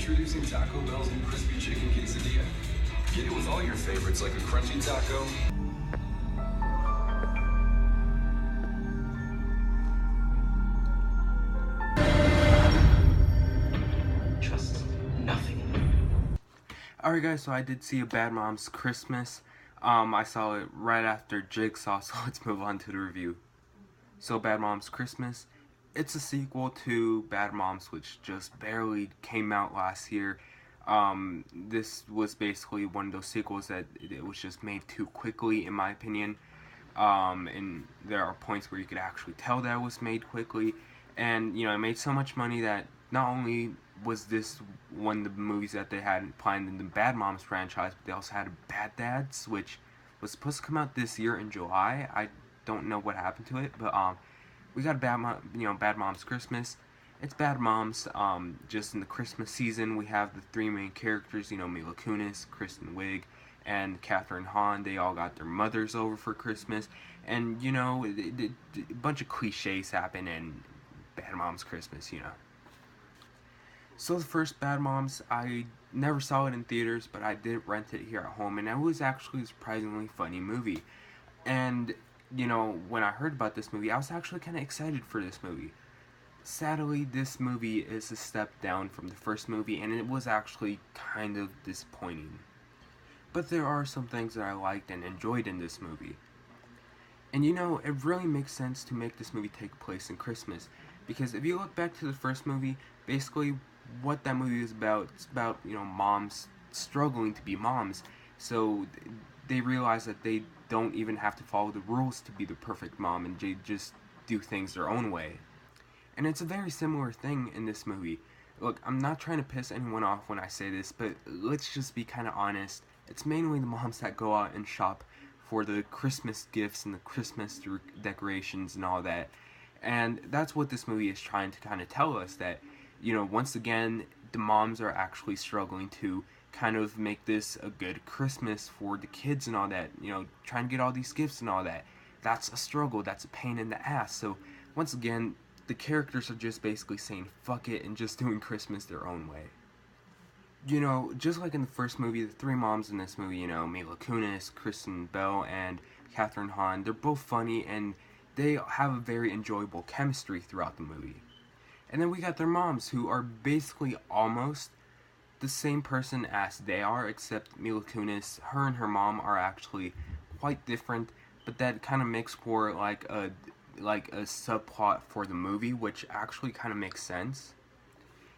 Introducing Taco Bell's new crispy chicken quesadilla. Get it with all your favorites like a crunchy taco. Trust nothing. Alright guys, so I did see a Bad Moms Christmas. I saw it right after Jigsaw, so let's move on to the review. So Bad Moms Christmas, it's a sequel to Bad Moms, which just barely came out last year. This was basically one of those sequels that it was just made too quickly, in my opinion. And there are points where you could actually tell that it was made quickly. And, you know, it made so much money that not only was this one of the movies that they had planned in the Bad Moms franchise, but they also had Bad Dads, which was supposed to come out this year in July. I don't know what happened to it, but we got Bad Moms Christmas. It's Bad Moms. Just in the Christmas season, we have the three main characters. You know, Mila Kunis, Kristen Wiig, and Catherine Hahn. They all got their mothers over for Christmas, and you know, a bunch of cliches happen in Bad Moms Christmas. You know. So the first Bad Moms, I never saw it in theaters, but I did rent it here at home, and it was actually a surprisingly funny movie. And, you know, when I heard about this movie, I was actually kind of excited for this movie. Sadly, this movie is a step down from the first movie, and it was actually kind of disappointing. But there are some things that I liked and enjoyed in this movie. And you know, it really makes sense to make this movie take place in Christmas, because if you look back to the first movie, basically what that movie is about, it's about, you know, moms struggling to be moms. So they realize that they don't even have to follow the rules to be the perfect mom, and they just do things their own way. And it's a very similar thing in this movie. Look, I'm not trying to piss anyone off when I say this, but let's just be kind of honest. It's mainly the moms that go out and shop for the Christmas gifts and the Christmas decorations and all that. And that's what this movie is trying to kind of tell us, that, you know, once again, the moms are actually struggling to kind of make this a good Christmas for the kids and all that. You know, trying to get all these gifts and all that. That's a struggle. That's a pain in the ass. So, once again, the characters are just basically saying fuck it and just doing Christmas their own way. You know, just like in the first movie, the three moms in this movie, you know, Mila Kunis, Kristen Bell, and Catherine Hahn, they're both funny and they have a very enjoyable chemistry throughout the movie. And then we got their moms, who are basically almost the same person as they are, except Mila Kunis, her and her mom are actually quite different, but that kind of makes for like a subplot for the movie, which actually kind of makes sense.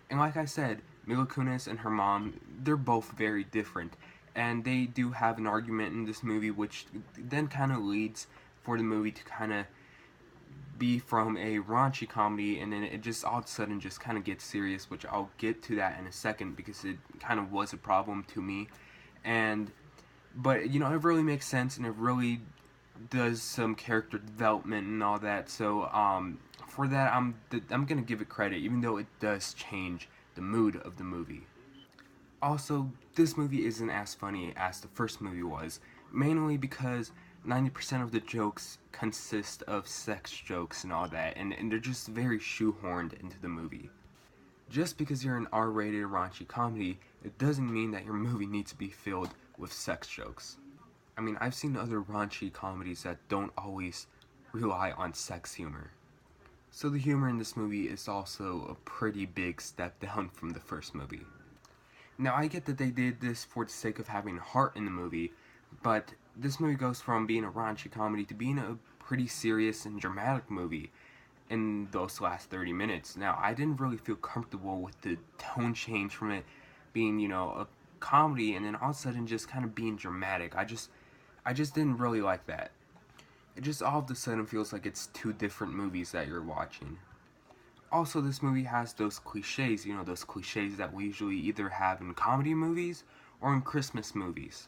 And like I said, Mila Kunis and her mom, they're both very different, and they do have an argument in this movie, which then kind of leads for the movie to kind of be from a raunchy comedy, and then it just all of a sudden just kind of gets serious, which I'll get to that in a second, because it kind of was a problem to me. But you know, it really makes sense, and it really does some character development and all that. So for that, I'm gonna give it credit, even though it does change the mood of the movie. Also, this movie isn't as funny as the first movie was, mainly because 90% of the jokes consist of sex jokes and all that, and they're just very shoehorned into the movie. Just because you're an R-rated raunchy comedy, it doesn't mean that your movie needs to be filled with sex jokes. I mean, I've seen other raunchy comedies that don't always rely on sex humor. So the humor in this movie is also a pretty big step down from the first movie. Now, I get that they did this for the sake of having heart in the movie, but this movie goes from being a raunchy comedy to being a pretty serious and dramatic movie in those last 30 minutes. Now, I didn't really feel comfortable with the tone change from it being, you know, a comedy and then all of a sudden just kind of being dramatic. I just didn't really like that. It just all of a sudden feels like it's two different movies that you're watching. Also, this movie has those cliches, you know, those cliches that we usually either have in comedy movies or in Christmas movies.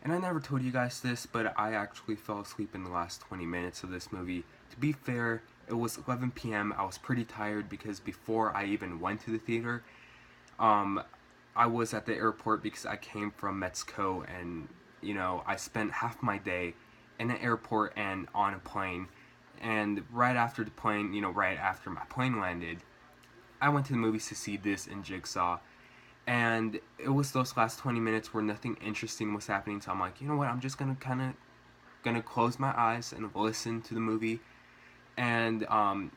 And I never told you guys this, but I actually fell asleep in the last 20 minutes of this movie. To be fair, it was 11 p.m. I was pretty tired because before I even went to the theater, I was at the airport because I came from Mexico, and, you know, I spent half my day in an airport and on a plane. And right after the plane, you know, right after my plane landed, I went to the movies to see this and Jigsaw. And it was those last 20 minutes where nothing interesting was happening, so I'm like, you know what, I'm just gonna close my eyes and listen to the movie. And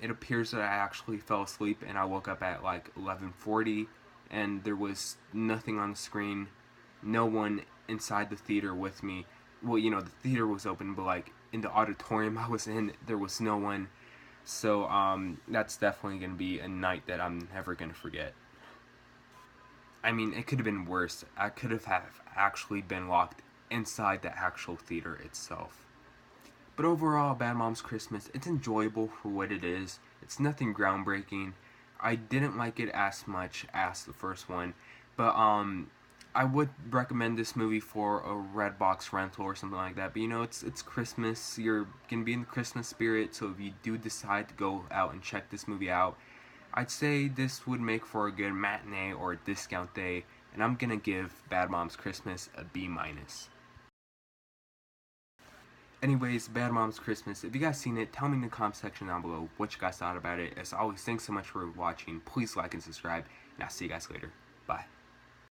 it appears that I actually fell asleep, and I woke up at like 11:40, and there was nothing on the screen, no one inside the theater with me. Well, the theater was open, but like in the auditorium I was in, there was no one. So that's definitely gonna be a night that I'm never gonna forget. I mean, it could have been worse. I could have actually been locked inside the actual theater itself. But overall, Bad Moms Christmas, it's enjoyable for what it is. It's nothing groundbreaking. I didn't like it as much as the first one, but I would recommend this movie for a Redbox rental or something like that. But it's Christmas. You're gonna be in the Christmas spirit, so if you do decide to go out and check this movie out, I'd say this would make for a good matinee or a discount day, and I'm gonna give Bad Moms Christmas a B minus. Anyways, Bad Moms Christmas. If you guys seen it, tell me in the comment section down below what you guys thought about it. As always, thanks so much for watching. Please like and subscribe, and I'll see you guys later. Bye.